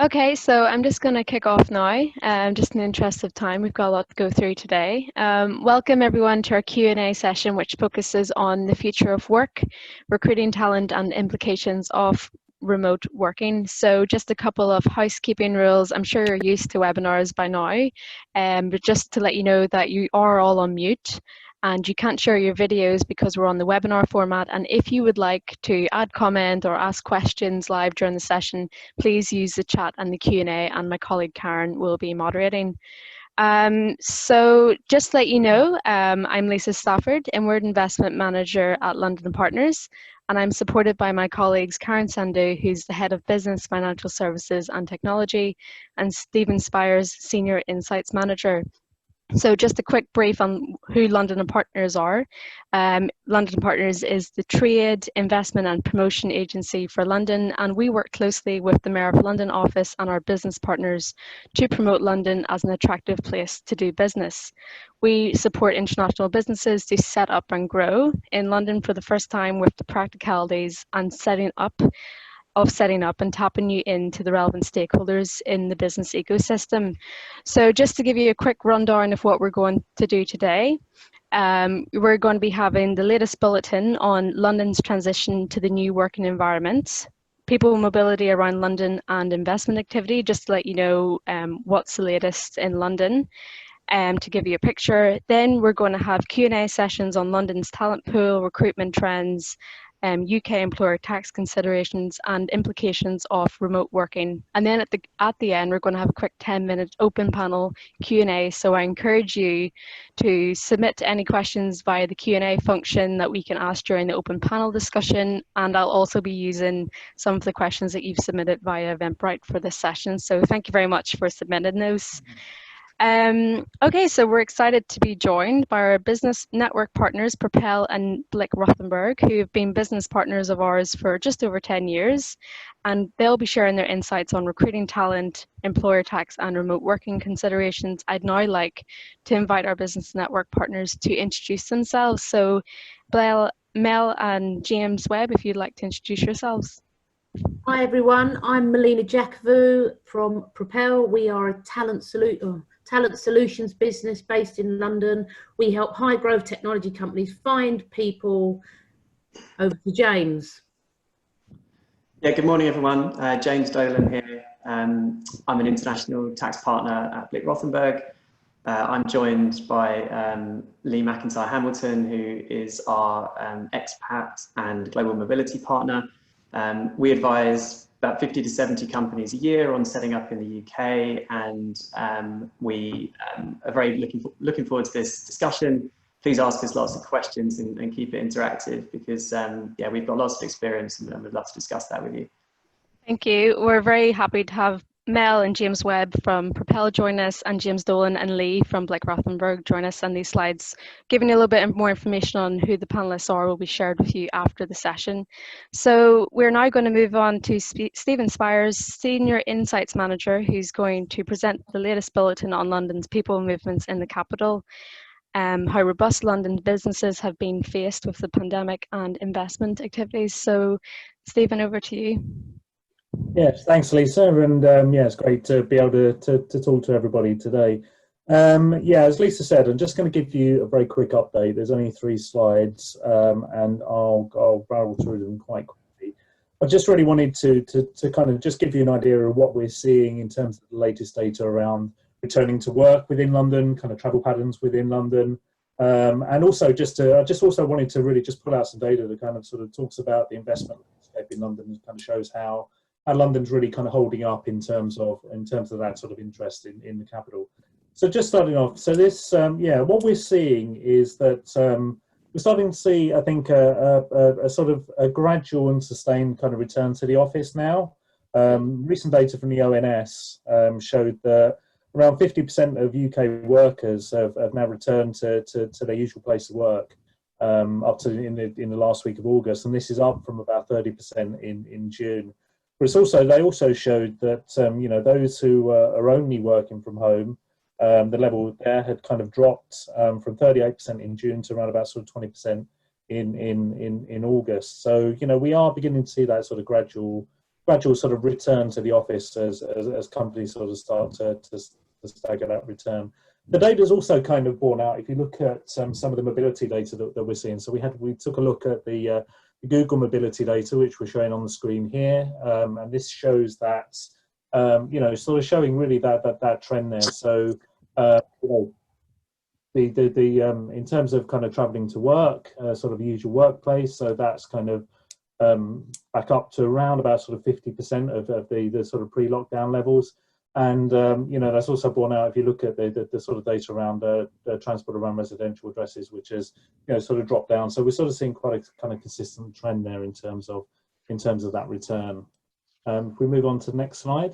Okay, so I'm just going to kick off now, just in the interest of time. We've got a lot to go through today. Welcome everyone to our Q&A session, which focuses on the future of work, recruiting talent and implications of remote working. So just a couple of housekeeping rules. I'm sure you're used to webinars by now, but just to let you know that you are all on mute and you can't share your videos because we're on the webinar format. And if you would like to add comment or ask questions live during the session, please use the chat and the Q&A, and my colleague Karen will be moderating. So just to let you know, I'm Lisa Stafford, Inward Investment Manager at London Partners, and I'm supported by my colleagues Karen Sandu, who's the Head of Business, Financial Services and Technology, and Stephen Spires, Senior Insights Manager. So just a quick brief on who London & Partners are. London & Partners is the trade, investment and promotion agency for London, and we work closely with the Mayor of London office and our business partners to promote London as an attractive place to do business. We support international businesses to set up and grow in London for the first time with the practicalities and setting up and tapping you into the relevant stakeholders in the business ecosystem. So just to give you a quick rundown of what we're going to do today, we're going to be having the latest bulletin on London's transition to the new working environment, people mobility around London and investment activity, just to let you know what's the latest in London. To give you a picture. Then we're going to have Q&A sessions on London's talent pool, recruitment trends, UK employer tax considerations and implications of remote working. And then at the end, we're going to have a quick 10-minute open panel Q&A. So I encourage you to submit any questions via the Q&A function that we can ask during the open panel discussion. And I'll also be using some of the questions that you've submitted via Eventbrite for this session. So thank you very much for submitting those. Okay, so we're excited to be joined by our business network partners, Propel and Blick Rothenberg, who have been business partners of ours for just over 10 years. And they'll be sharing their insights on recruiting talent, employer tax and remote working considerations. I'd now like to invite our business network partners to introduce themselves. So Mel and James Webb, if you'd like to introduce yourselves. Hi everyone, I'm Melina Jakovu from Propel. We are a talent solutions business based in London. We help high growth technology companies find people. Over to James. Yeah, good morning everyone. James Dolan here. I'm an international tax partner at Blick Rothenberg. I'm joined by Lee McIntyre Hamilton, who is our expat and global mobility partner. We advise about 50 to 70 companies a year on setting up in the UK, and we are very looking forward to this discussion. Please ask us lots of questions and keep it interactive because yeah, we've got lots of experience and we'd love to discuss that with you. Thank you. We're very happy to have Mel and James Webb from Propel join us, and James Dolan and Lee from Blick Rothenberg join us on these slides. Giving you a little bit more information on who the panelists are will be shared with you after the session. So we're now going to move on to Stephen Spires, Senior Insights Manager, who's going to present the latest bulletin on London's people movements in the capital, how robust London businesses have been faced with the pandemic and investment activities. So Stephen, over to you. Yes, thanks Lisa, and yeah, it's great to be able to talk to everybody today. Yeah, as Lisa said, I'm just going to give you a very quick update. There's only 3 slides, and I'll barrel through them quite quickly. I just really wanted to kind of just give you an idea of what we're seeing in terms of the latest data around returning to work within London, kind of travel patterns within London, and also I just also wanted to really just pull out some data that kind of sort of talks about the investment landscape in London and kind of shows how London's really kind of holding up in terms of that sort of interest in the capital. So just starting off, so this yeah, what we're seeing is that we're starting to see, I think, a sort of a gradual and sustained kind of return to the office now. Recent data from the ONS showed that around 50% of UK workers have now returned to their usual place of work up to in the last week of August, and this is up from about 30% in June. But they also showed that you know, those who are only working from home, the level there had kind of dropped from 38% in June to around about sort of 20% in August. So you know, we are beginning to see that sort of gradual gradual sort of return to the office as companies sort of start to stagger that return. The data is also kind of borne out if you look at some of the mobility data that we're seeing. So we took a look at the Google mobility data, which we're showing on the screen here, and this shows that sort of showing really that trend there. So in terms of kind of traveling to work, sort of usual workplace, so that's kind of back up to around about sort of 50% of the sort of pre-lockdown levels. And that's also borne out if you look at the sort of data around the transport around residential addresses, which has sort of dropped down. So we're sort of seeing quite a kind of consistent trend there in terms of that return. If we move on to the next slide.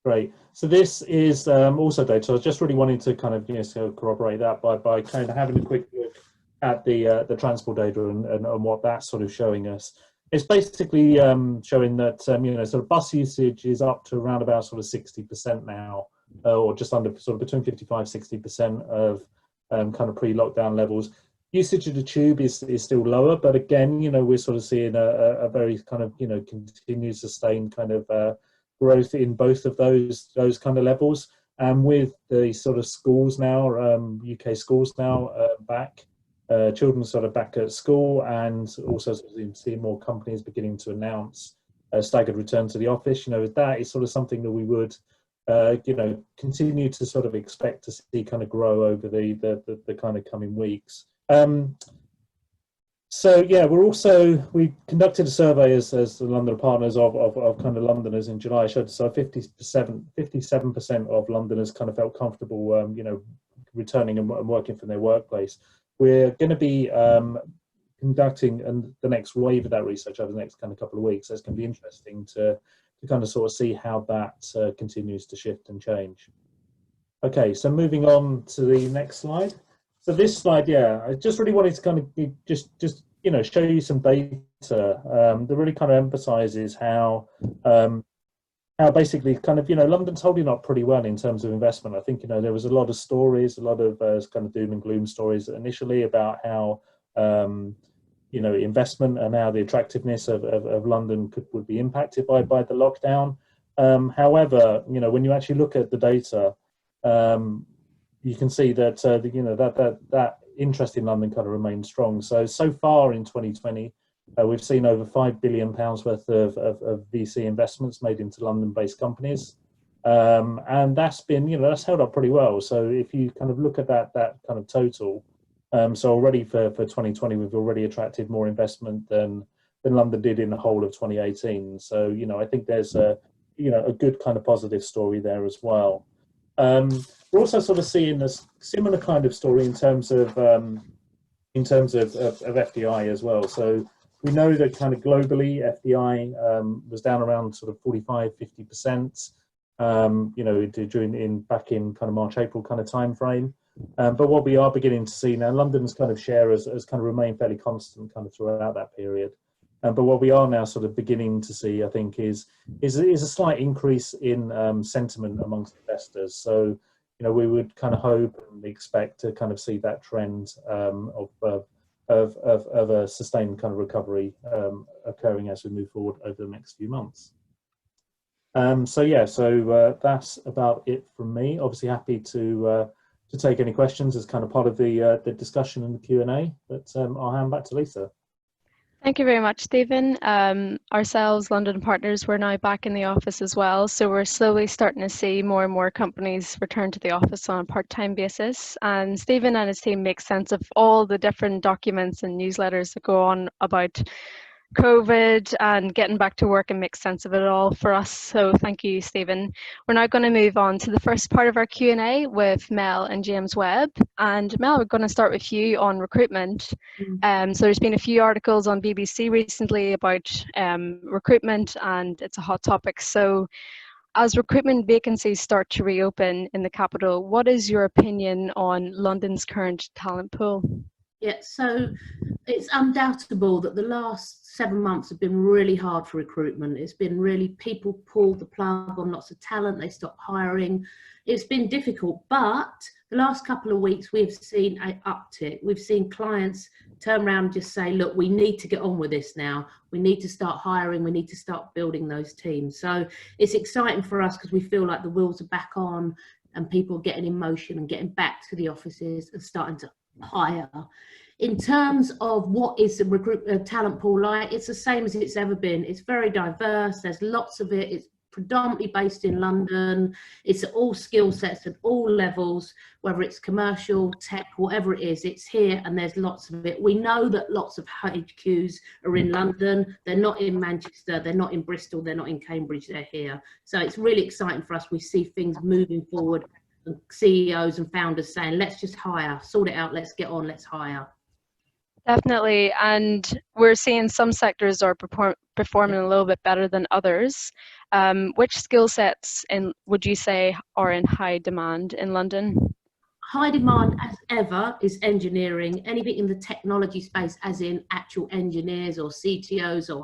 Great. So this is also data. So I was just really wanting to kind of corroborate that by kind of having a quick look at the transport data and what that's sort of showing us. It's basically showing that sort of bus usage is up to around about sort of 60% now, or just under sort of between 55-60% of kind of pre-lockdown levels. Usage of the tube is still lower, but again, we're sort of seeing a very kind of continued sustained kind of growth in both of those kind of levels. And with the sort of schools now, UK schools now back. Children sort of back at school, and also seeing more companies beginning to announce a staggered return to the office. That is sort of something that we would, continue to sort of expect to see kind of grow over the kind of coming weeks. So yeah, we conducted a survey as the London partners of kind of Londoners in July. Showed so 57% of Londoners kind of felt comfortable, returning and working from their workplace. We're going to be conducting the next wave of that research over the next kind of couple of weeks. So it's going to be interesting to kind of sort of see how that continues to shift and change. Okay, so moving on to the next slide. So this slide, I just really wanted to kind of just show you some data that really kind of emphasises how basically kind of London's holding up pretty well in terms of investment. I think there was a lot of stories, a lot of kind of doom and gloom stories initially about how investment and how the attractiveness of London would be impacted by the lockdown. However, when you actually look at the data, you can see that that interest in London kind of remains strong. So far in 2020. We've seen over £5 billion worth of VC investments made into London-based companies, and that's been, that's held up pretty well. So if you kind of look at that kind of total, so already for 2020, we've already attracted more investment than London did in the whole of 2018. So I think there's a good kind of positive story there as well. We're also sort of seeing a similar kind of story in terms of FDI as well. So we know that kind of globally, FDI was down around sort of 45-50%, back in kind of March, April kind of time frame. But what we are beginning to see now, London's kind of share has kind of remained fairly constant kind of throughout that period. But what we are now sort of beginning to see, I think, is a slight increase in sentiment amongst investors. So, we would kind of hope and expect to kind of see that trend of a sustained kind of recovery occurring as we move forward over the next few months. So that's about it from me. Obviously happy to take any questions as kind of part of the discussion and the Q&A, but I'll hand back to Lisa. Thank you very much, Stephen. Ourselves, London Partners, we're now back in the office as well. So we're slowly starting to see more and more companies return to the office on a part-time basis. And Stephen and his team make sense of all the different documents and newsletters that go on about COVID and getting back to work and make sense of it all for us. So thank you, Stephen. We're now going to move on to the first part of our Q&A with Mel and James Webb. And Mel, we're going to start with you on recruitment. So there's been a few articles on BBC recently about recruitment, and it's a hot topic. So as recruitment vacancies start to reopen in the capital, what is your opinion on London's current talent pool? Yeah, so it's undoubtable that the last 7 months have been really hard for recruitment. It's been really, people pulled the plug on lots of talent, they stopped hiring. It's been difficult, but the last couple of weeks we've seen an uptick. We've seen clients turn around and just say, look, we need to get on with this now. We need to start hiring. We need to start building those teams. So it's exciting for us because we feel like the wheels are back on and people are getting in motion and getting back to the offices and starting to hire. In terms of what is the talent pool like, it's the same as it's ever been. It's very diverse. There's lots of it. It's predominantly based in London. It's at all skill sets at all levels, whether it's commercial, tech, whatever it is, it's here and there's lots of it. We know that lots of HQs are in London. They're not in Manchester, they're not in Bristol, they're not in Cambridge, they're here. So it's really exciting for us. We see things moving forward and CEOs and founders saying, let's just hire, sort it out, let's get on, let's hire. Definitely, and we're seeing some sectors are performing a little bit better than others. Which skill sets would you say are in high demand in London? High demand as ever is engineering, anything in the technology space, as in actual engineers or CTOs or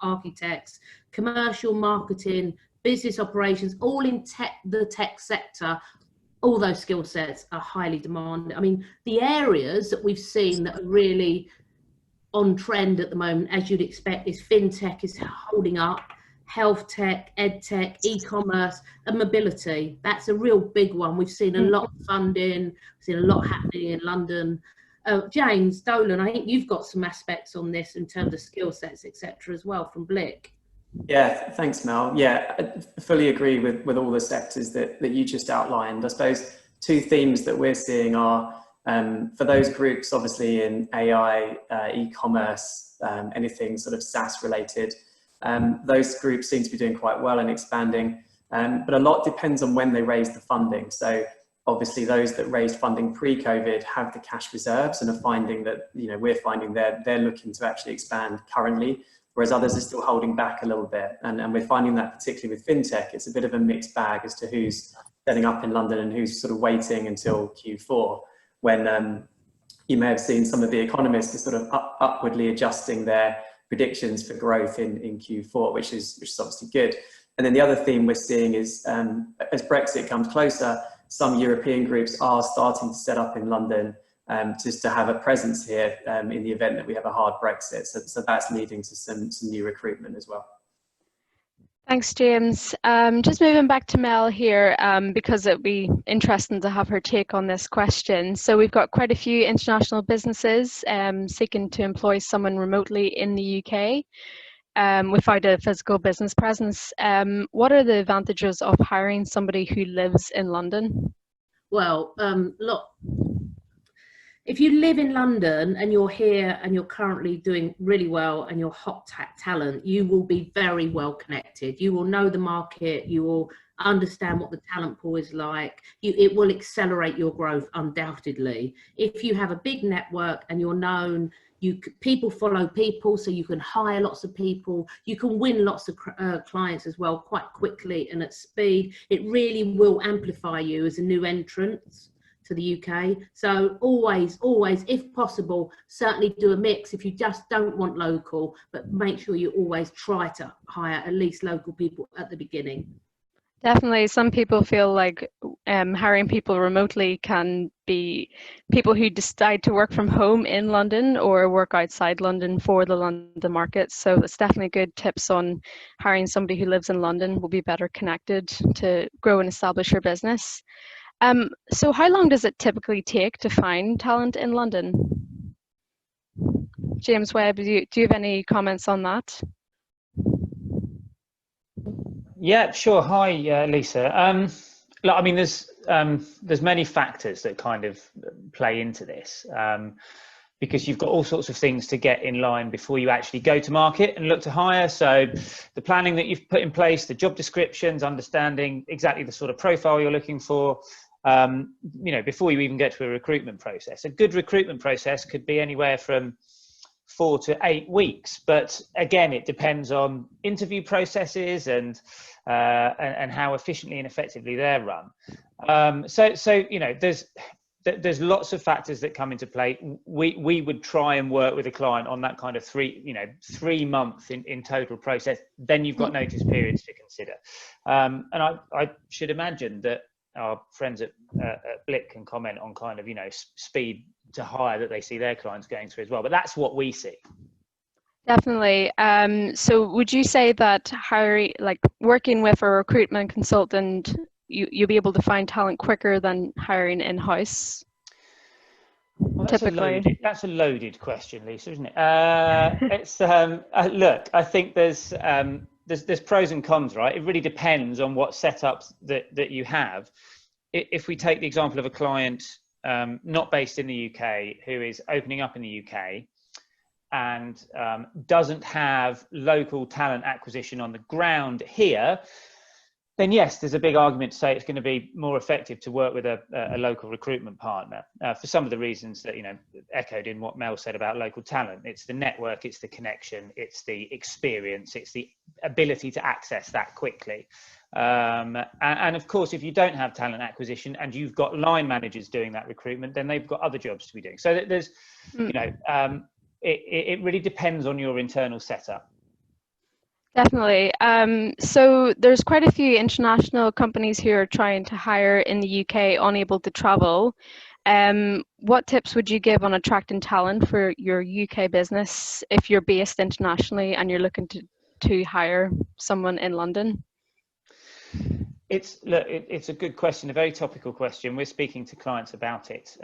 architects, commercial, marketing, business operations, all in the tech sector. All those skill sets are highly demanded. I mean, the areas that we've seen that are really on trend at the moment, as you'd expect, is fintech is holding up, health tech, ed tech, e-commerce, and mobility. That's a real big one. We've seen a lot of funding, we've seen a lot happening in London. James Dolan, I think you've got some aspects on this in terms of skill sets, etc., as well from Blick. Yeah, thanks, Mel. Yeah, I fully agree with all the sectors that you just outlined. I suppose two themes that we're seeing are for those groups, obviously in AI, e-commerce, anything sort of SaaS related, those groups seem to be doing quite well and expanding, but a lot depends on when they raise the funding. So obviously those that raised funding pre-COVID have the cash reserves and are finding that, we're finding they're looking to actually expand currently, whereas others are still holding back a little bit. And we're finding that particularly with fintech, it's a bit of a mixed bag as to who's setting up in London and who's sort of waiting until Q4, when you may have seen some of the economists are sort of upwardly adjusting their predictions for growth in Q4, which is obviously good. And then the other theme we're seeing is as Brexit comes closer, some European groups are starting to set up in London just to have a presence here in the event that we have a hard Brexit. So that's leading to some new recruitment as well. Thanks, James. Just moving back to Mel here, because it'd be interesting to have her take on this question. So we've got quite a few international businesses seeking to employ someone remotely in the UK without a physical business presence. What are the advantages of hiring somebody who lives in London? Well, look, if you live in London and you're here and you're currently doing really well and you're hot talent, you will be very well connected. You will know the market. You will understand what the talent pool is like. It will accelerate your growth undoubtedly. If you have a big network and you're known, people follow people, so you can hire lots of people. You can win lots of clients as well quite quickly and at speed. It really will amplify you as a new entrant to the UK. So always, if possible, certainly do a mix if you just don't want local, but make sure you always try to hire at least local people at the beginning. Definitely, some people feel like hiring people remotely can be people who decide to work from home in London or work outside London for the London market. So it's definitely good tips on hiring somebody who lives in London will be better connected to grow and establish your business. So how long does it typically take to find talent in London? James Webb, do you have any comments on that? Yeah, sure. Hi, Lisa. Look, I mean, there's many factors that kind of play into this because you've got all sorts of things to get in line before you actually go to market and look to hire. So the planning that you've put in place, the job descriptions, understanding exactly the sort of profile you're looking for, before you even get to a recruitment process. A good recruitment process could be anywhere from 4 to 8 weeks, but again, it depends on interview processes and how efficiently and effectively they're run. There's lots of factors that come into play. We would try and work with a client on that kind of 3 month in total process. Then you've got notice periods to consider, and I should imagine that our friends at Blick can comment on kind of speed to hire that they see their clients going through as well. But that's what we see. Definitely. So would you say that hiring, like working with a recruitment consultant, you'll be able to find talent quicker than hiring in-house? Well, Typically. That's a loaded question, Lisa, isn't it? It's look, I think there's pros and cons, right? It really depends on what setups that you have. If we take the example of a client not based in the UK who is opening up in the UK and doesn't have local talent acquisition on the ground here, then yes, there's a big argument to say it's going to be more effective to work with a local recruitment partner for some of the reasons that, echoed in what Mel said about local talent. It's the network, it's the connection, it's the experience, it's the ability to access that quickly. And of course, if you don't have talent acquisition and you've got line managers doing that recruitment, then they've got other jobs to be doing. So there's, it really depends on your internal setup. Definitely. So there's quite a few international companies who are trying to hire in the UK, unable to travel. What tips would you give on attracting talent for your UK business if you're based internationally and you're looking to hire someone in London? It's a good question, a very topical question. We're speaking to clients about it,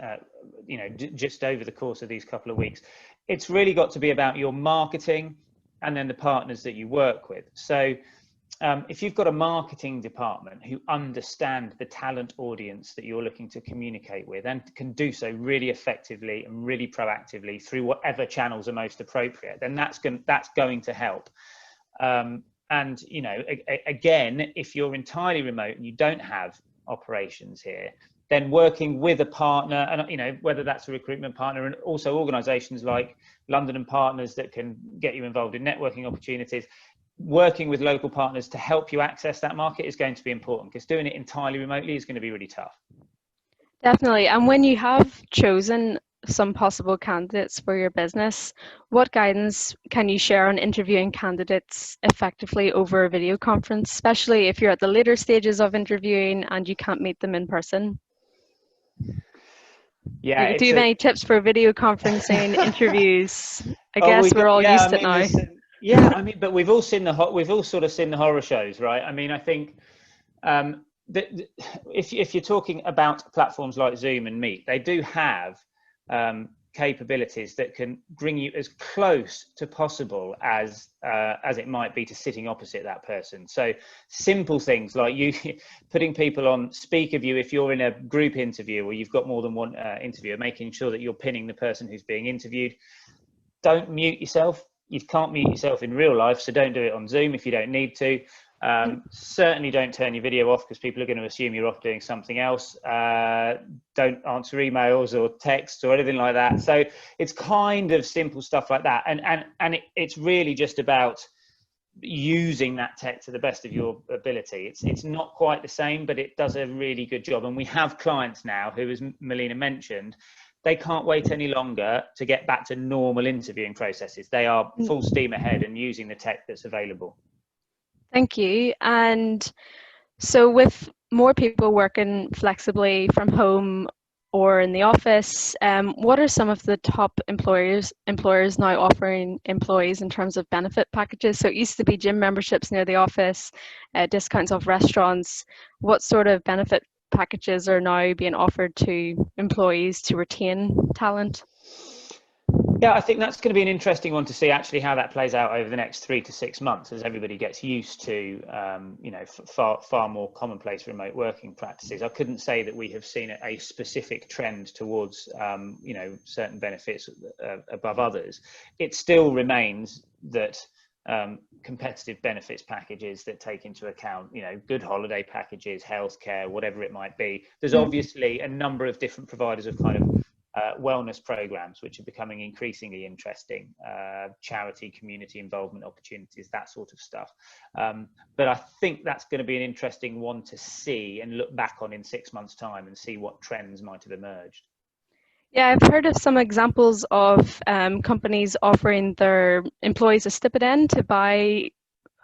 just over the course of these couple of weeks. It's really got to be about your marketing and then the partners that you work with. So if you've got a marketing department who understand the talent audience that you're looking to communicate with and can do so really effectively and really proactively through whatever channels are most appropriate, then that's going to help. And, again, if you're entirely remote and you don't have operations here, then working with a partner, and whether that's a recruitment partner, and also organisations like London and Partners that can get you involved in networking opportunities, working with local partners to help you access that market is going to be important, because doing it entirely remotely is going to be really tough. Definitely. And when you have chosen some possible candidates for your business, what guidance can you share on interviewing candidates effectively over a video conference, especially if you're at the later stages of interviewing and you can't meet them in person? Yeah. Do you have any tips for video conferencing interviews? I guess we're all used to it now. But we've all sort of seen the horror shows, right? I mean, I think if you're talking about platforms like Zoom and Meet, they do have capabilities that can bring you as close to possible as it might be to sitting opposite that person. So simple things like you putting people on speaker view if you're in a group interview or you've got more than one interviewer, making sure that you're pinning the person who's being interviewed. Don't mute yourself. You can't mute yourself in real life, so don't do it on Zoom if you don't need to. Certainly don't turn your video off, because people are going to assume you're off doing something else. Don't answer emails or texts or anything like that. So it's kind of simple stuff like that, and it's really just about using that tech to the best of your ability. It's not quite the same, but it does a really good job. And we have clients now who, as Melina mentioned, they can't wait any longer to get back to normal interviewing processes. They are full steam ahead and using the tech that's available. Thank you. And so with more people working flexibly from home or in the office, what are some of the top employers now offering employees in terms of benefit packages? So it used to be gym memberships near the office, discounts off restaurants. What sort of benefit packages are now being offered to employees to retain talent? Yeah, I think that's going to be an interesting one to see actually how that plays out over the next 3 to 6 months as everybody gets used to, far more commonplace remote working practices. I couldn't say that we have seen a specific trend towards, certain benefits above others. It still remains that competitive benefits packages that take into account, good holiday packages, healthcare, whatever it might be. There's obviously a number of different providers of kind of wellness programs, which are becoming increasingly interesting, charity, community involvement opportunities, that sort of stuff. But I think that's going to be an interesting one to see and look back on in 6 months' time and see what trends might have emerged. Yeah, I've heard of some examples of companies offering their employees a stipend to buy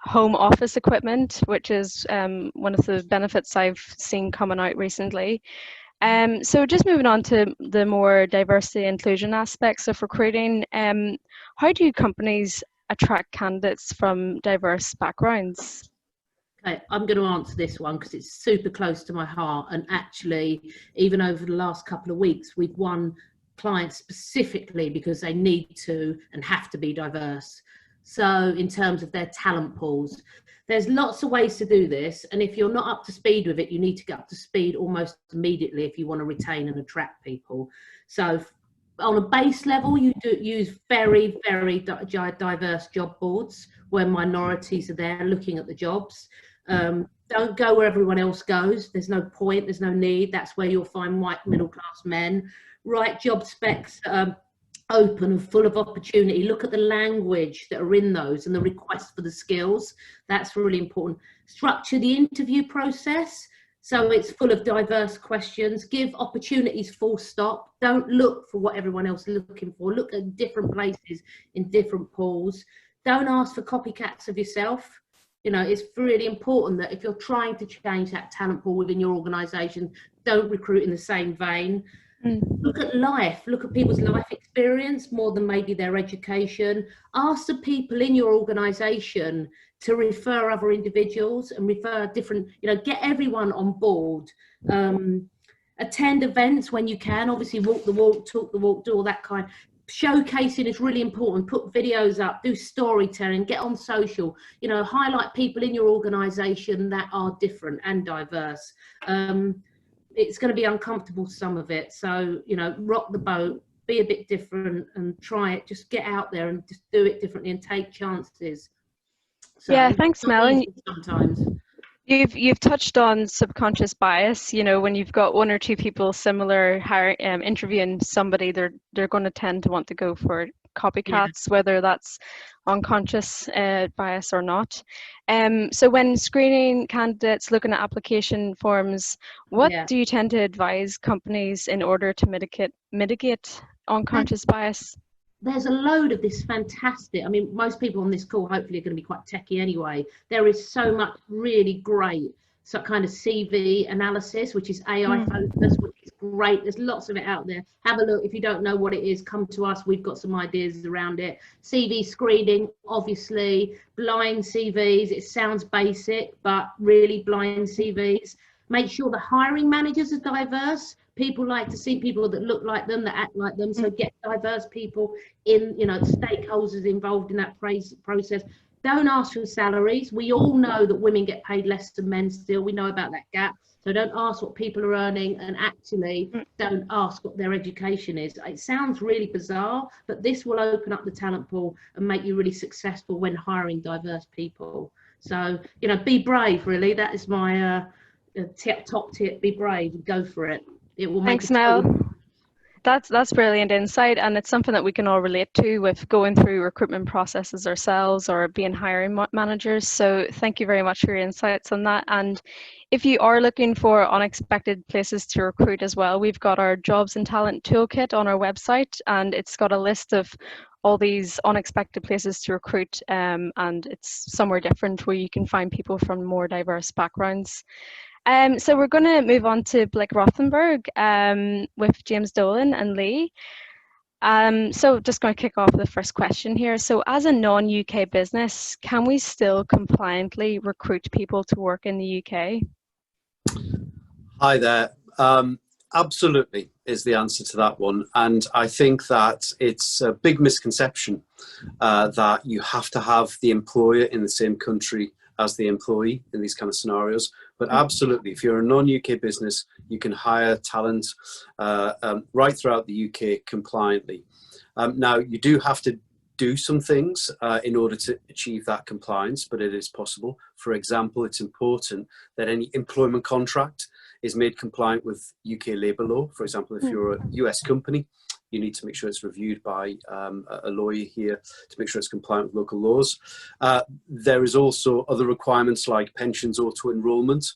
home office equipment, which is one of the benefits I've seen coming out recently. So just moving on to the more diversity and inclusion aspects of recruiting, how do companies attract candidates from diverse backgrounds? Okay, I'm going to answer this one because it's super close to my heart. And actually, even over the last couple of weeks, we've won clients specifically because they need to and have to be diverse. So in terms of their talent pools, there's lots of ways to do this. And if you're not up to speed with it, you need to get up to speed almost immediately if you want to retain and attract people. So on a base level, you do use very, very diverse job boards where minorities are there looking at the jobs. Don't go where everyone else goes. There's no point, there's no need. That's where you'll find white middle class men. Write job specs open and full of opportunity. Look at the language that are in those and the requests for the skills. That's really important. Structure the interview process so it's full of diverse questions. Give opportunities full stop. Don't look for what everyone else is looking for. Look at different places in different pools. Don't ask for copycats of yourself. You know, it's really important that if you're trying to change that talent pool within your organisation, don't recruit in the same vein. Look at life, look at people's life experience more than maybe their education. Ask the people in your organisation to refer other individuals and refer different, you know, get everyone on board. Attend events when you can, obviously walk the walk, talk the walk, do all that kind. Showcasing is really important. Put videos up, do storytelling, get on social, you know, highlight people in your organisation that are different and diverse. It's going to be uncomfortable, some of it. So, you know, rock the boat, be a bit different and try it. Just get out there and just do it differently and take chances. So, yeah, thanks, Mel. Sometimes. You've touched on subconscious bias. You know, when you've got one or two people similar interviewing somebody, they're going to tend to want to go for copycats, whether that's unconscious bias or not. So when screening candidates, looking at application forms, what do you tend to advise companies in order to mitigate unconscious bias? There's a load of this fantastic, I mean, most people on this call hopefully are going to be quite techie anyway. There is so much really great kind of CV analysis, which is AI focused, which is great. There's lots of it out there. Have a look. If you don't know what it is, come to us. We've got some ideas around it. CV screening, obviously. Blind CVs. It sounds basic, but really blind CVs. Make sure the hiring managers are diverse. People like to see people that look like them, that act like them. So get diverse people in, you know, stakeholders involved in that process. Don't ask for salaries. We all know that women get paid less than men still. We know about that gap. So don't ask what people are earning, and actually don't ask what their education is. It sounds really bizarre, but this will open up the talent pool and make you really successful when hiring diverse people. So, you know, be brave, really. That is my top tip. Be brave, go for it. It will make. Thanks, Mel. That's brilliant insight, and it's something that we can all relate to with going through recruitment processes ourselves or being hiring managers. So thank you very much for your insights on that. And if you are looking for unexpected places to recruit as well, we've got our Jobs and Talent Toolkit on our website, and it's got a list of all these unexpected places to recruit, and it's somewhere different where you can find people from more diverse backgrounds. So we're going to move on to Blake Rothenberg with James Dolan and Lee. So just going to kick off the first question here. So as a non-UK business, can we still compliantly recruit people to work in the UK? Hi there. Absolutely is the answer to that one. And I think that it's a big misconception that you have to have the employer in the same country as the employee in these kind of scenarios. But absolutely, if you're a non-UK business, you can hire talent right throughout the UK compliantly. Now, you do have to do some things in order to achieve that compliance, but it is possible. For example, it's important that any employment contract is made compliant with UK labour law. For example, if you're a US company, you need to make sure it's reviewed by a lawyer here to make sure it's compliant with local laws. There is also other requirements like pensions auto-enrolment.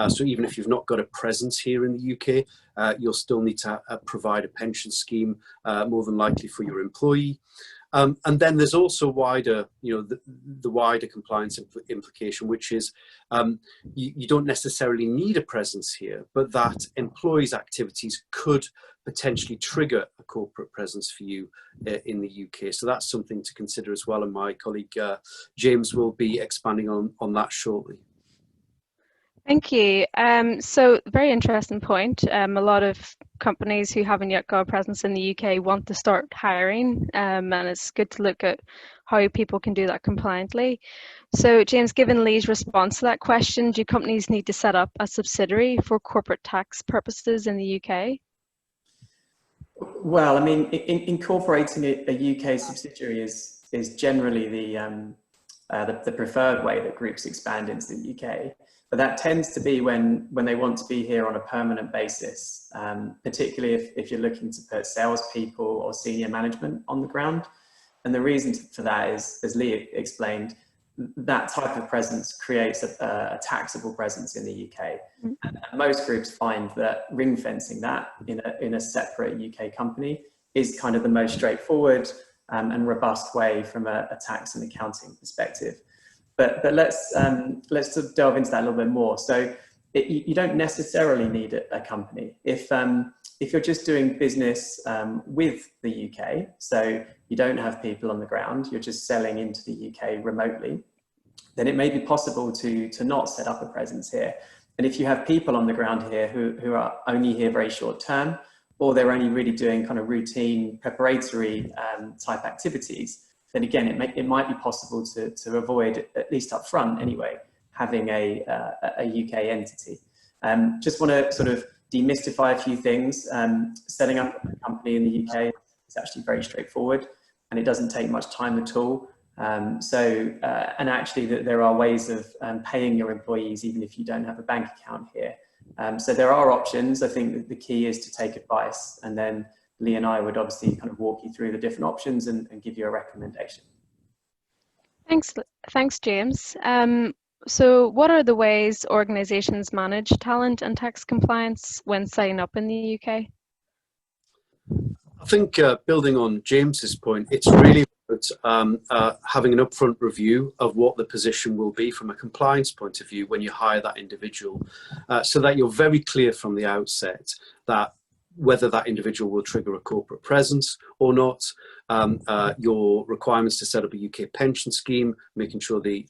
So even if you've not got a presence here in the UK, you'll still need to provide a pension scheme more than likely for your employee. And then there's also wider, the wider compliance implication, which is you don't necessarily need a presence here, but that employees' activities could potentially trigger a corporate presence for you in the UK. So that's something to consider as well. And my colleague James will be expanding on that shortly. Thank you. So very interesting point. A lot of companies who haven't yet got a presence in the UK want to start hiring, and it's good to look at how people can do that compliantly. So James, given Lee's response to that question, do companies need to set up a subsidiary for corporate tax purposes in the UK? Well, I mean, incorporating a UK subsidiary is generally the preferred way that groups expand into the UK. But that tends to be when they want to be here on a permanent basis, particularly if you're looking to put salespeople or senior management on the ground. And the reason for that is, as Lee explained, that type of presence creates a taxable presence in the UK. And most groups find that ring fencing that in a separate UK company is kind of the most straightforward and robust way from a tax and accounting perspective. But let's sort of delve into that a little bit more. So you don't necessarily need a company. If you're just doing business with the UK, so you don't have people on the ground, you're just selling into the UK remotely, then it may be possible to not set up a presence here. And if you have people on the ground here who are only here very short term, or they're only really doing kind of routine preparatory type activities, then again, it might be possible to avoid, at least up front anyway, having a UK entity. Just want to sort of demystify a few things. Setting up a company in the UK is actually very straightforward, and it doesn't take much time at all. And actually there are ways of paying your employees even if you don't have a bank account here. So there are options. I think that the key is to take advice, and then Lee and I would obviously kind of walk you through the different options and give you a recommendation. Thanks, James. So what are the ways organisations manage talent and tax compliance when setting up in the UK? I think building on James's point, it's really about having an upfront review of what the position will be from a compliance point of view when you hire that individual, so that you're very clear from the outset that whether that individual will trigger a corporate presence or not, your requirements to set up a UK pension scheme, making sure the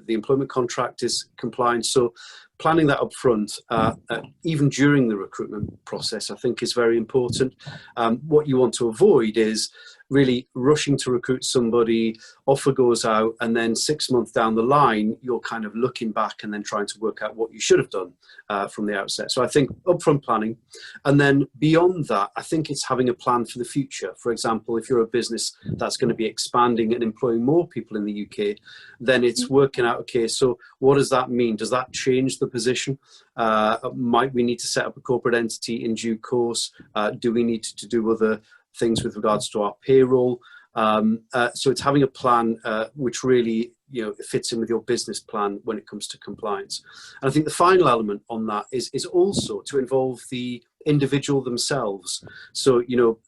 employment contract is compliant. So planning that up front, even during the recruitment process, I think is very important. What you want to avoid is really rushing to recruit somebody, offer goes out, and then 6 months down the line, you're kind of looking back and then trying to work out what you should have done from the outset. So I think upfront planning. And then beyond that, I think it's having a plan for the future. For example, if you're a business that's going to be expanding and employing more people in the UK, then it's working out, okay, so what does that mean? Does that change the position? Might we need to set up a corporate entity in due course? Do we need to do other things with regards to our payroll? So it's having a plan which really fits in with your business plan when it comes to compliance. And I think the final element on that is also to involve the individual themselves. So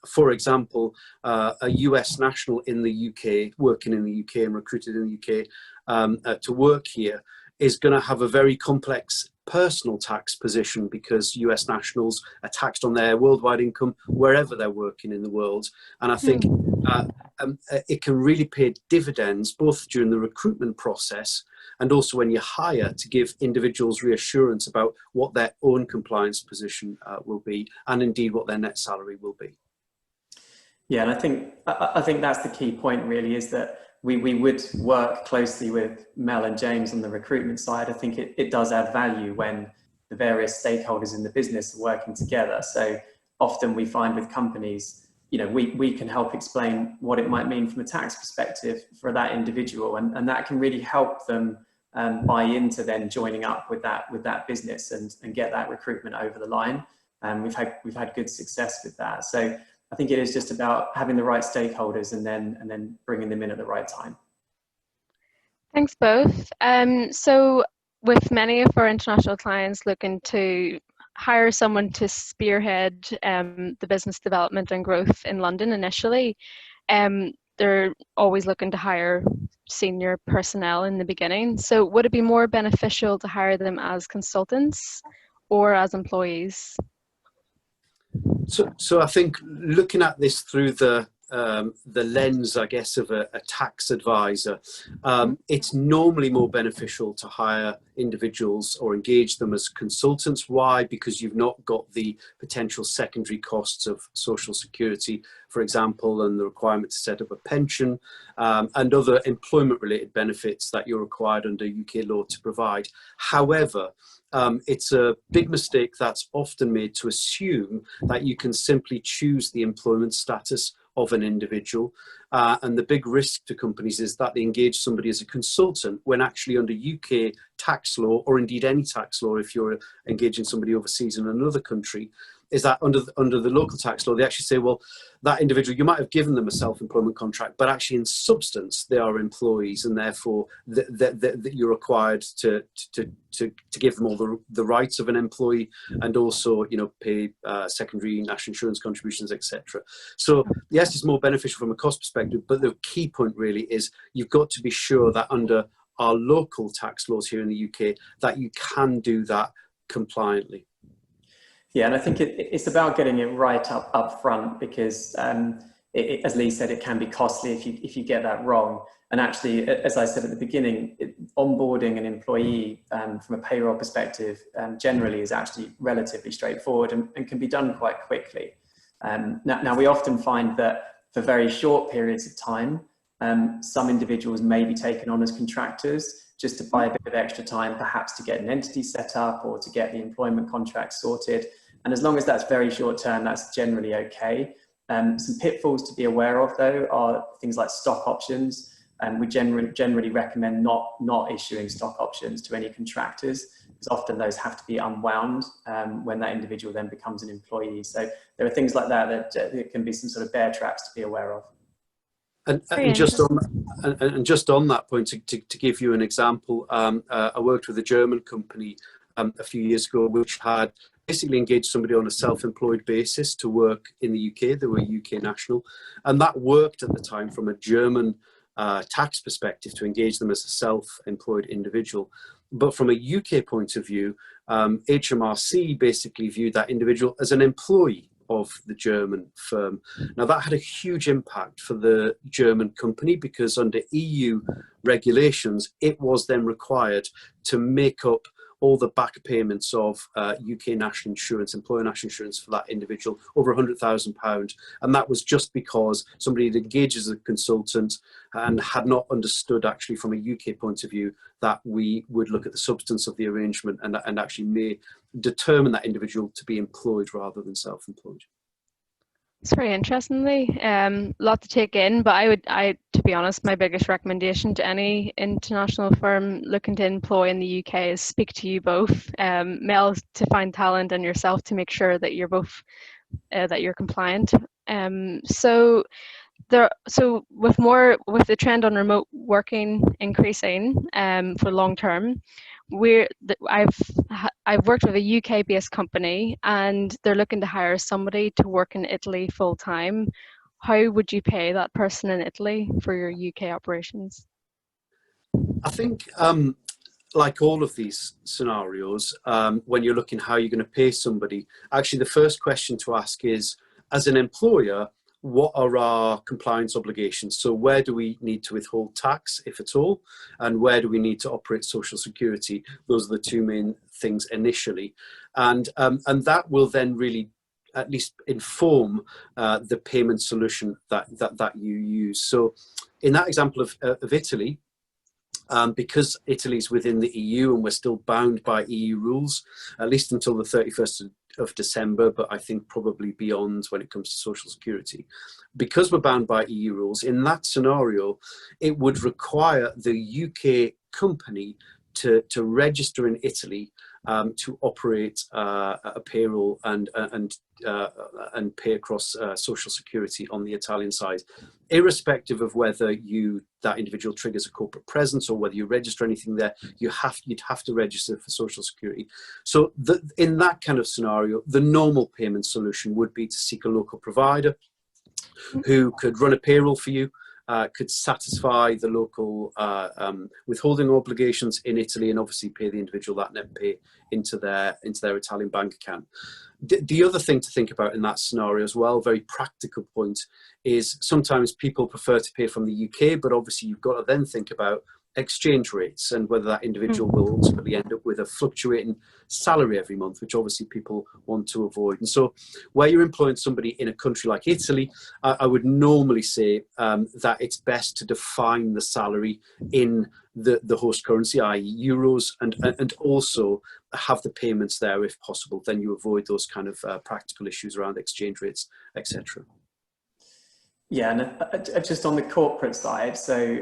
for example, a US national in the UK, working in the UK and recruited in the UK to work here, is going to have a very complex personal tax position because US nationals are taxed on their worldwide income wherever they're working in the world. And I think it can really pay dividends both during the recruitment process and also when you hire, to give individuals reassurance about what their own compliance position will be, and indeed what their net salary will be. Yeah, and I think that's the key point really, is that we would work closely with Mel and James on the recruitment side. I think it does add value when the various stakeholders in the business are working together. So often we find with companies, we can help explain what it might mean from a tax perspective for that individual, and that can really help them buy into then joining up with that business and get that recruitment over the line. And we've had good success with that. So I think it is just about having the right stakeholders and then bringing them in at the right time. Thanks both. So with many of our international clients looking to hire someone to spearhead the business development and growth in London initially, they're always looking to hire senior personnel in the beginning. So would it be more beneficial to hire them as consultants or as employees? So I think looking at this through the lens, I guess, of a tax advisor, it's normally more beneficial to hire individuals or engage them as consultants. Why? Because you've not got the potential secondary costs of social security, for example, and the requirement to set up a pension and other employment-related benefits that you're required under UK law to provide. However, it's a big mistake that's often made to assume that you can simply choose the employment status of an individual. And the big risk to companies is that they engage somebody as a consultant when actually under UK tax law, or indeed any tax law, if you're engaging somebody overseas in another country, is that under the local tax law, they actually say, well, that individual, you might have given them a self-employment contract, but actually in substance, they are employees, and therefore you're required to give them all the rights of an employee, and also, you know, pay secondary national insurance contributions, etc. So yes, it's more beneficial from a cost perspective, but the key point really is you've got to be sure that under our local tax laws here in the UK, that you can do that compliantly. Yeah, and I think it's about getting it right up front, because as Lee said, it can be costly if you get that wrong. And actually, as I said at the beginning, onboarding an employee from a payroll perspective generally is actually relatively straightforward and can be done quite quickly. Now we often find that for very short periods of time, some individuals may be taken on as contractors just to buy a bit of extra time, perhaps to get an entity set up or to get the employment contract sorted. And as long as that's very short term, that's generally okay. Some pitfalls to be aware of, though, are things like stock options. And we generally recommend not issuing stock options to any contractors, because often those have to be unwound when that individual then becomes an employee. So there are things like that that can be some sort of bear traps to be aware of. And just on that point, to give you an example, I worked with a German company a few years ago, which had basically engaged somebody on a self-employed basis to work in the UK. They were UK national, and that worked at the time from a German tax perspective to engage them as a self-employed individual. But from a UK point of view, HMRC basically viewed that individual as an employee of the German firm. Now that had a huge impact for the German company, because under EU regulations, it was then required to make up all the back payments of UK national insurance, employer national insurance for that individual, over £100,000. And that was just because somebody had engaged as a consultant and had not understood actually from a UK point of view that we would look at the substance of the arrangement and actually may determine that individual to be employed rather than self-employed. It's very interestingly, lot to take in, but to be honest, my biggest recommendation to any international firm looking to employ in the UK is speak to you both, Mel to find talent and yourself to make sure that you're both, that you're compliant. So with the trend on remote working increasing for long term, I've worked with a UK-based company, and they're looking to hire somebody to work in Italy full time. How would you pay that person in Italy for your UK operations? I think, like all of these scenarios, when you're looking how you're going to pay somebody, actually the first question to ask is, as an employer, what are our compliance obligations? So where do we need to withhold tax, if at all? And where do we need to operate social security? Those are the two main things initially. And that will then really at least inform the payment solution that you use. So in that example of Italy, because Italy's within the EU and we're still bound by EU rules, at least until the 31st of December, but I think probably beyond when it comes to social security. Because we're bound by EU rules, in that scenario, it would require the UK company to register in Italy to operate a payroll and pay across social security on the Italian side, irrespective of whether that individual triggers a corporate presence or whether you register anything there. You'd have to register for social security. So in that kind of scenario, the normal payment solution would be to seek a local provider who could run a payroll for you, could satisfy the local withholding obligations in Italy and obviously pay the individual that net pay into their Italian bank account. The other thing to think about in that scenario as well, very practical point, is sometimes people prefer to pay from the UK, but obviously you've got to then think about exchange rates and whether that individual will ultimately end up with a fluctuating salary every month, which obviously people want to avoid. And so where you're employing somebody in a country like Italy, I would normally say that it's best to define the salary in the host currency, i.e. euros, and also have the payments there if possible. Then you avoid those kind of practical issues around exchange rates, etc. Yeah, and just on the corporate side, so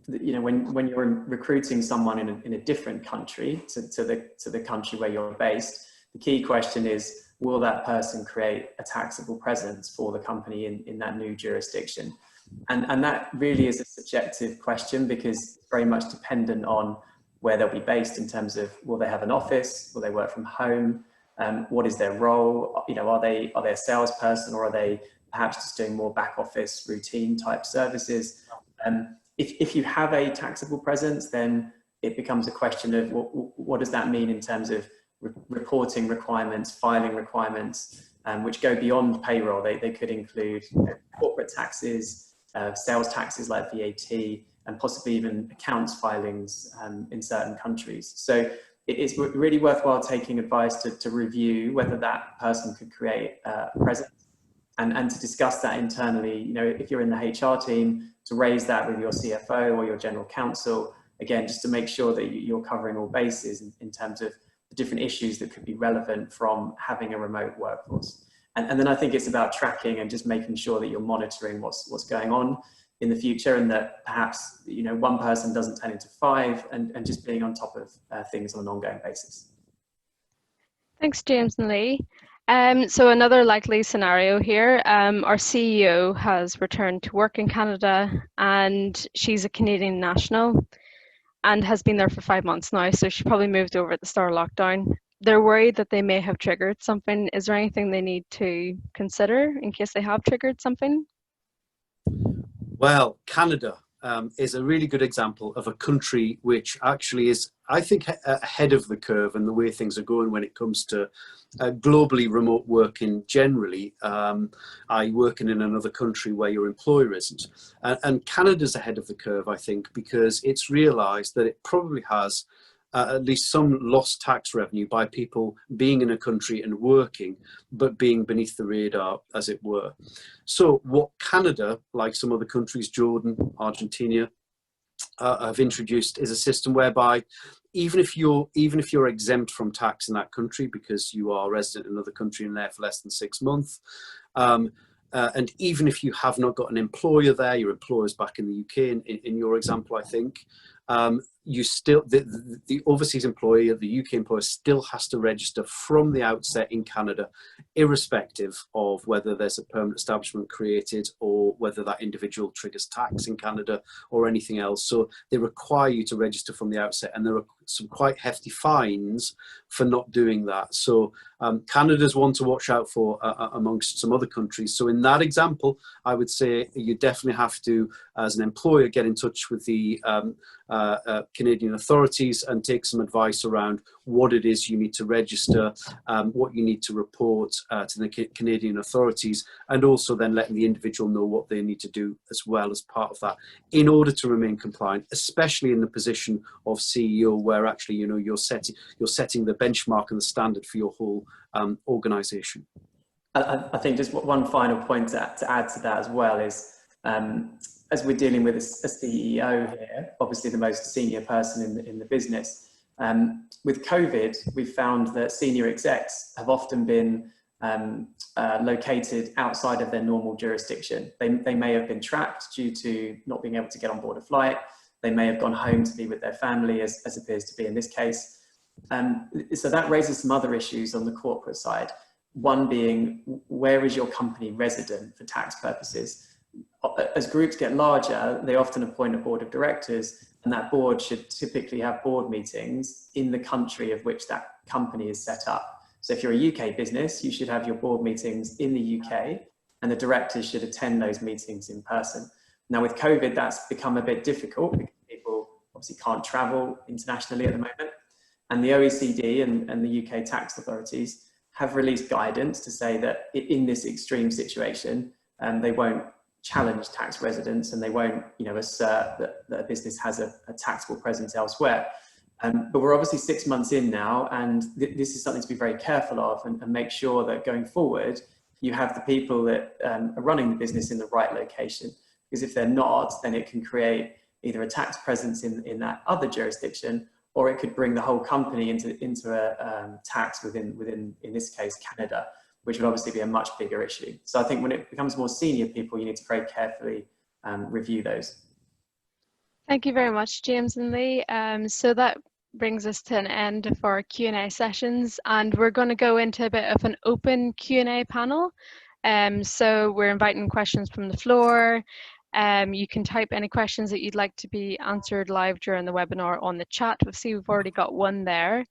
you know, when you're recruiting someone in a different country to the country where you're based, the key question is, will that person create a taxable presence for the company in that new jurisdiction? And that really is a subjective question, because it's very much dependent on where they'll be based in terms of, will they have an office, will they work from home, what is their role, you know, are they a salesperson, or are they perhaps just doing more back office routine type services? If you have a taxable presence, then it becomes a question of what does that mean in terms of reporting requirements, filing requirements, which go beyond payroll. They could include corporate taxes, sales taxes like VAT, and possibly even accounts filings in certain countries. So it's really worthwhile taking advice to review whether that person could create a presence, and to discuss that internally. You know, if you're in the HR team, to raise that with your CFO or your general counsel, again, just to make sure that you're covering all bases in terms of the different issues that could be relevant from having a remote workforce. And then I think it's about tracking and just making sure that you're monitoring what's going on in the future, and that perhaps, you know, one person doesn't turn into five, and just being on top of things on an ongoing basis. Thanks, James and Lee. So another likely scenario here, our CEO has returned to work in Canada, and she's a Canadian national and has been there for 5 months now, so she probably moved over at the start of lockdown. They're worried that they may have triggered something. Is there anything they need to consider in case they have triggered something? Well, Canada is a really good example of a country which actually is, I think, ahead of the curve in the way things are going when it comes to globally remote working generally, i.e. working in another country where your employer isn't. And Canada's ahead of the curve, I think, because it's realised that it probably has at least some lost tax revenue by people being in a country and working, but being beneath the radar, as it were. So what Canada, like some other countries, Jordan, Argentina, have introduced is a system whereby even if you're exempt from tax in that country because you are resident in another country and there for less than 6 months, and even if you have not got an employer there, your employer's back in the UK in your example, I think, you still, the overseas employee or the UK employer still has to register from the outset in Canada, irrespective of whether there's a permanent establishment created or whether that individual triggers tax in Canada or anything else. So they require you to register from the outset, and there are some quite hefty fines for not doing that. So Canada's one to watch out for amongst some other countries. So in that example, I would say you definitely have to, as an employer, get in touch with the Canadian authorities and take some advice around what it is you need to register, what you need to report to the Canadian authorities, and also then letting the individual know what they need to do as well as part of that in order to remain compliant, especially in the position of CEO, where actually, you know, you're setting the benchmark and the standard for your whole organization. I think just one final point to add to that as well is, as we're dealing with a CEO here, obviously the most senior person in the business, with COVID, we've found that senior execs have often been located outside of their normal jurisdiction. They may have been trapped due to not being able to get on board a flight. They may have gone home to be with their family, as appears to be in this case. So that raises some other issues on the corporate side. One being, where is your company resident for tax purposes? As groups get larger, they often appoint a board of directors, and that board should typically have board meetings in the country of which that company is set up. So if you're a UK business, you should have your board meetings in the UK, and the directors should attend those meetings in person. Now with COVID, that's become a bit difficult because people obviously can't travel internationally at the moment. And the OECD and the UK tax authorities have released guidance to say that in this extreme situation, they won't challenge tax residents and they won't, assert that a business has a taxable presence elsewhere. But we're obviously 6 months in now, and this is something to be very careful of and make sure that going forward, you have the people that are running the business in the right location. Because if they're not, then it can create either a tax presence in that other jurisdiction, or it could bring the whole company into a tax within, in this case, Canada, which would obviously be a much bigger issue. So I think when it becomes more senior people, you need to very carefully review those. Thank you very much, James and Lee. So that brings us to an end of our Q&A sessions, and we're going to go into a bit of an open Q&A panel. So we're inviting questions from the floor. You can type any questions that you'd like to be answered live during the webinar on the chat. We've already got one there.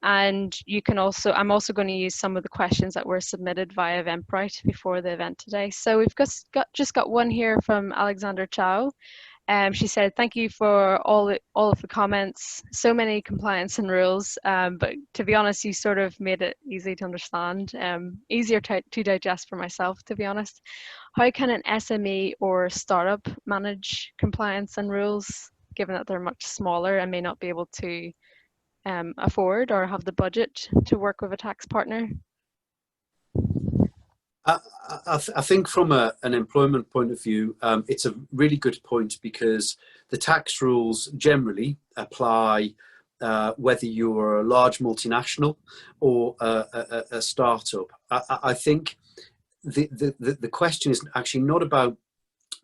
And you can also, I'm also going to use some of the questions that were submitted via Eventbrite before the event today. So we've just got one here from Alexander Chow. She said, thank you for all of the comments, so many compliance and rules, but to be honest, you sort of made it easy to understand, easier to digest for myself, to be honest. How can an SME or startup manage compliance and rules, given that they're much smaller and may not be able to afford or have the budget to work with a tax partner? I think from an employment point of view, it's a really good point, because the tax rules generally apply whether you're a large multinational or a startup. I think the question is actually not about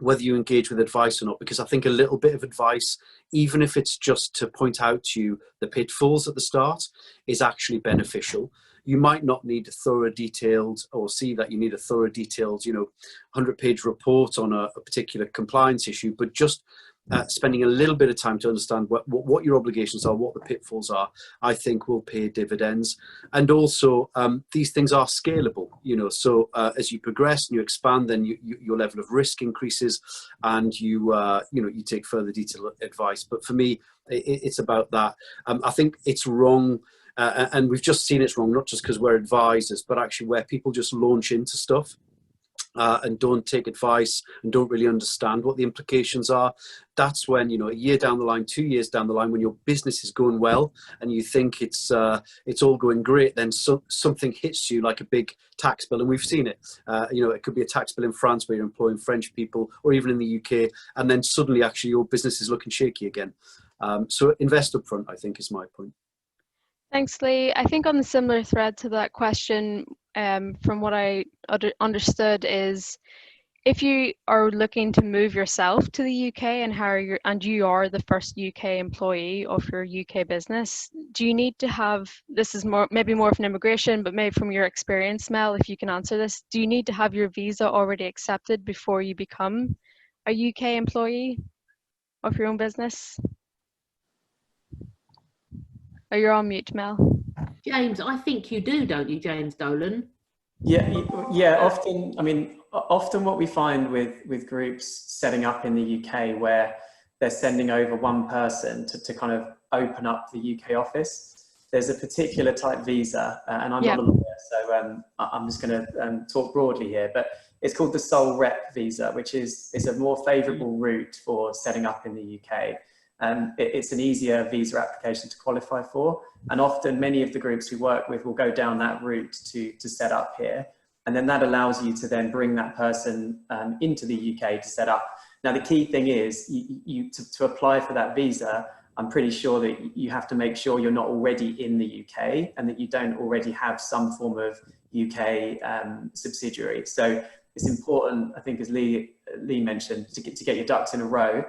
whether you engage with advice or not, because I think a little bit of advice, even if it's just to point out to you the pitfalls at the start, is actually beneficial. You might not need a thorough detailed, or see that you need a thorough detailed, 100-page report on a particular compliance issue, but just spending a little bit of time to understand what your obligations are, what the pitfalls are, I think will pay dividends. And also, these things are scalable, so as you progress and you expand, then your level of risk increases, and you take further detailed advice. But for me, it's about that. I think it's wrong. And we've just seen it's wrong, not just because we're advisors, but actually where people just launch into stuff and don't take advice and don't really understand what the implications are. That's when, a year down the line, 2 years down the line, when your business is going well and you think it's all going great, then something hits you like a big tax bill. And we've seen it. It could be a tax bill in France where you're employing French people, or even in the UK, and then suddenly actually your business is looking shaky again. So invest up front, I think, is my point. Thanks, Lee. I think on the similar thread to that question, from what I understood, is if you are looking to move yourself to the UK and you are the first UK employee of your UK business, do you need to have, this is maybe more of an immigration, but maybe from your experience, Mel, if you can answer this, do you need to have your visa already accepted before you become a UK employee of your own business? Oh, you're on mute, Mel. James, I think you do, don't you, James Dolan? Yeah. Often what we find with groups setting up in the UK, where they're sending over one person to kind of open up the UK office, there's a particular type visa, and I'm not a lawyer, so I'm just going to talk broadly here, but it's called the sole rep visa, which is a more favourable route for setting up in the UK. It's an easier visa application to qualify for, and often many of the groups we work with will go down that route to set up here, and then that allows you to then bring that person into the UK to set up. Now the key thing is to apply for that visa, I'm pretty sure that you have to make sure you're not already in the UK and that you don't already have some form of UK subsidiary. So it's important, I think, as Lee mentioned, to get your ducks in a row.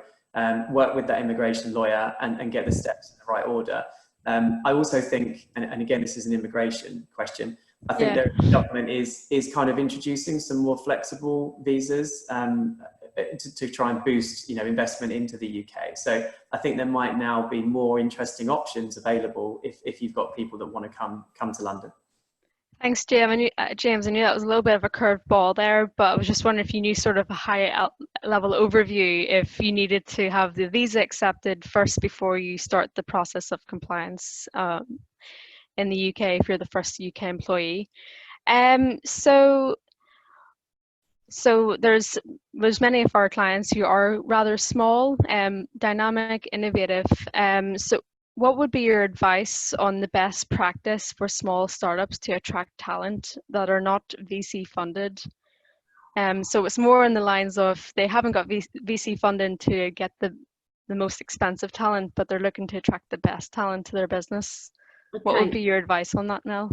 Work with that immigration lawyer and get the steps in the right order. I also think, and again, this is an immigration question, I think the government is kind of introducing some more flexible visas to try and boost investment into the UK. So I think there might now be more interesting options available if you've got people that want to come to London. Thanks, James. I knew that was a little bit of a curveball there, but I was just wondering if you knew sort of a high-level overview, if you needed to have the visa accepted first before you start the process of compliance in the UK if you're the first UK employee. So there's many of our clients who are rather small, dynamic, innovative. So what would be your advice on the best practice for small startups to attract talent that are not VC funded? So it's more in the lines of they haven't got VC funding to get the most expensive talent, but they're looking to attract the best talent to their business. Okay. What would be your advice on that, Mel?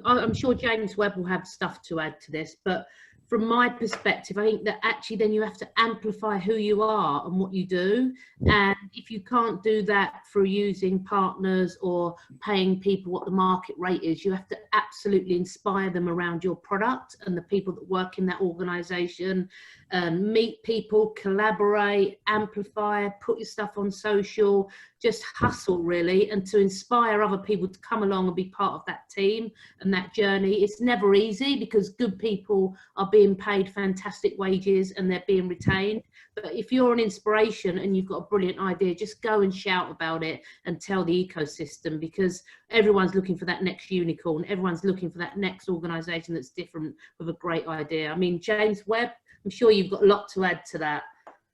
I'm sure James Webb will have stuff to add to this, but from my perspective, I think that actually then you have to amplify who you are and what you do. And if you can't do that through using partners or paying people what the market rate is, you have to absolutely inspire them around your product and the people that work in that organization. Meet people, collaborate, amplify, put your stuff on social, just hustle really, and to inspire other people to come along and be part of that team and that journey. It's never easy because good people are being paid fantastic wages and they're being retained. But if you're an inspiration and you've got a brilliant idea, just go and shout about it and tell the ecosystem, because everyone's looking for that next unicorn. Everyone's looking for that next organization that's different with a great idea. I mean, James Webb, I'm sure you've got a lot to add to that.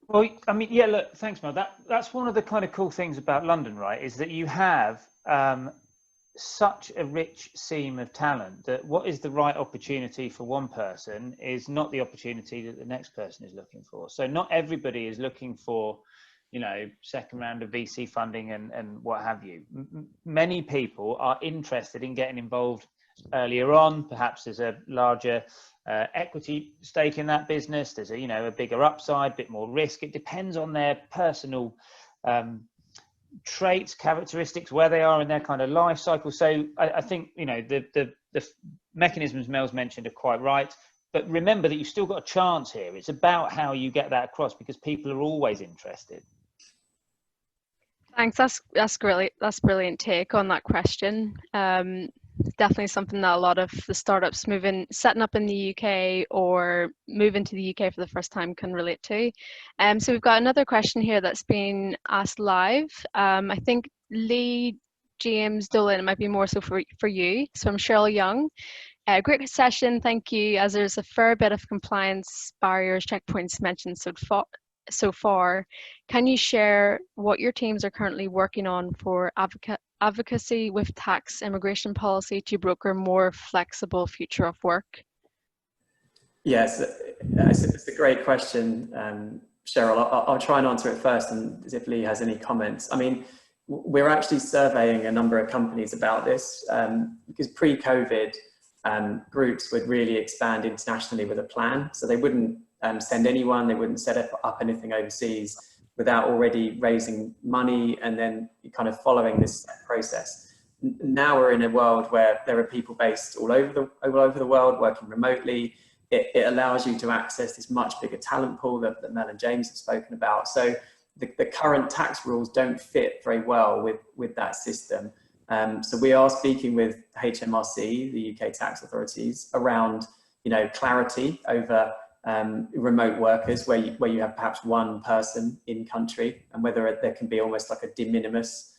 Well, I mean, yeah, look, thanks, Mel. That's one of the kind of cool things about London, right, is that you have such a rich seam of talent that what is the right opportunity for one person is not the opportunity that the next person is looking for. So not everybody is looking for, you know, second round of VC funding and what have you. Many people are interested in getting involved earlier on. Perhaps there's a larger equity stake in that business. There's a, you know, a bigger upside, bit more risk. It depends on their personal traits, characteristics, where they are in their kind of life cycle. So I think, you know, the mechanisms Mel's mentioned are quite right. But remember that you've still got a chance here. It's about how you get that across, because people are always interested. Thanks. That's brilliant take on that question. Definitely something that a lot of the startups setting up in the UK or moving to the UK for the first time can relate to. So we've got another question here that's been asked live. I think Lee, James, Dolan, it might be more so for you. So I'm Cheryl Young. Great session, thank you. As there's a fair bit of compliance barriers, checkpoints mentioned so far, can you share what your teams are currently working on for advocacy with tax immigration policy to broker more flexible future of work? Yes, it's a great question, Cheryl. I'll try and answer it first, and if Lee has any comments. I mean, we're actually surveying a number of companies about this because pre-COVID, groups would really expand internationally with a plan. So they wouldn't send anyone, they wouldn't set up anything overseas without already raising money and then kind of following this process. Now we're in a world where there are people based all over the world working remotely. It allows you to access this much bigger talent pool that Mel and James have spoken about. So the current tax rules don't fit very well with that system. So we are speaking with HMRC, the UK tax authorities, around, you know, clarity over remote workers where you have perhaps one person in country, and whether there can be almost like a de minimis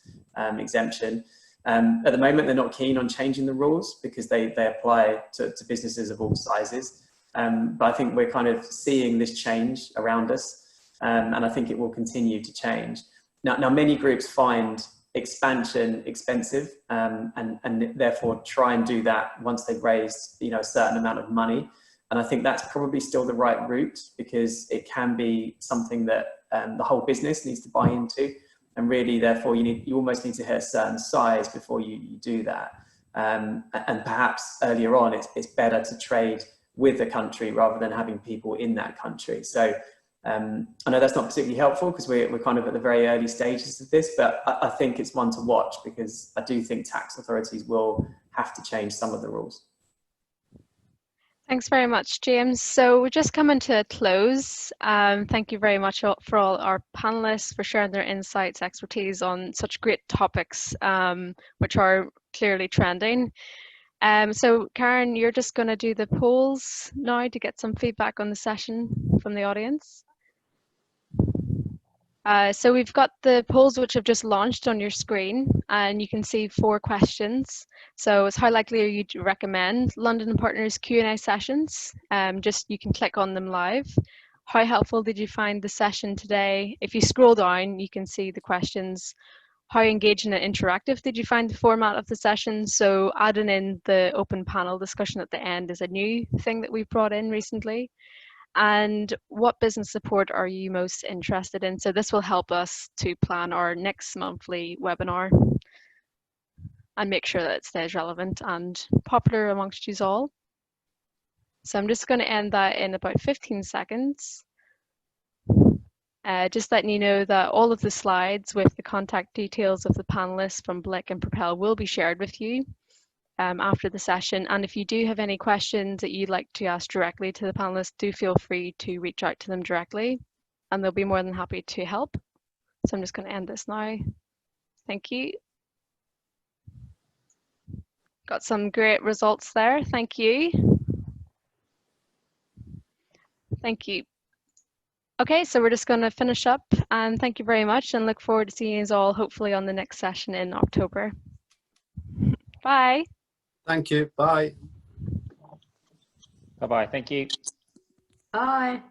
exemption. At the moment, they're not keen on changing the rules because they apply to businesses of all sizes. But I think we're kind of seeing this change around us, and I think it will continue to change. Now many groups find expansion expensive and therefore try and do that once they've raised, you know, a certain amount of money. And I think that's probably still the right route, because it can be something that the whole business needs to buy into. And really, therefore, you almost need to hit a certain size before you do that. And perhaps earlier on, it's better to trade with the country rather than having people in that country. So I know that's not particularly helpful because we're kind of at the very early stages of this, but I think it's one to watch, because I do think tax authorities will have to change some of the rules. Thanks very much, James. So we're just coming to a close. Thank you very much for all our panelists for sharing their insights, expertise on such great topics, which are clearly trending. So Karen, you're just going to do the polls now to get some feedback on the session from the audience. So we've got the polls which have just launched on your screen, and you can see 4 questions. So it's how likely are you to recommend London and Partners Q&A sessions? Just you can click on them live. How helpful did you find the session today? If you scroll down, you can see the questions. How engaging and interactive did you find the format of the session? So adding in the open panel discussion at the end is a new thing that we've brought in recently. And what business support are you most interested in? So this will help us to plan our next monthly webinar and make sure that it stays relevant and popular amongst you all. So I'm just going to end that in about 15 seconds. Just letting you know that all of the slides with the contact details of the panelists from Blick and Propel will be shared with you after the session. And if you do have any questions that you'd like to ask directly to the panelists, do feel free to reach out to them directly and they'll be more than happy to help. So I'm just going to end this now. Thank you. Got some great results there. Thank you. Thank you. Okay, so we're just going to finish up, and thank you very much and look forward to seeing you all hopefully on the next session in October. Bye. Thank you. Bye. Bye-bye. Thank you. Bye.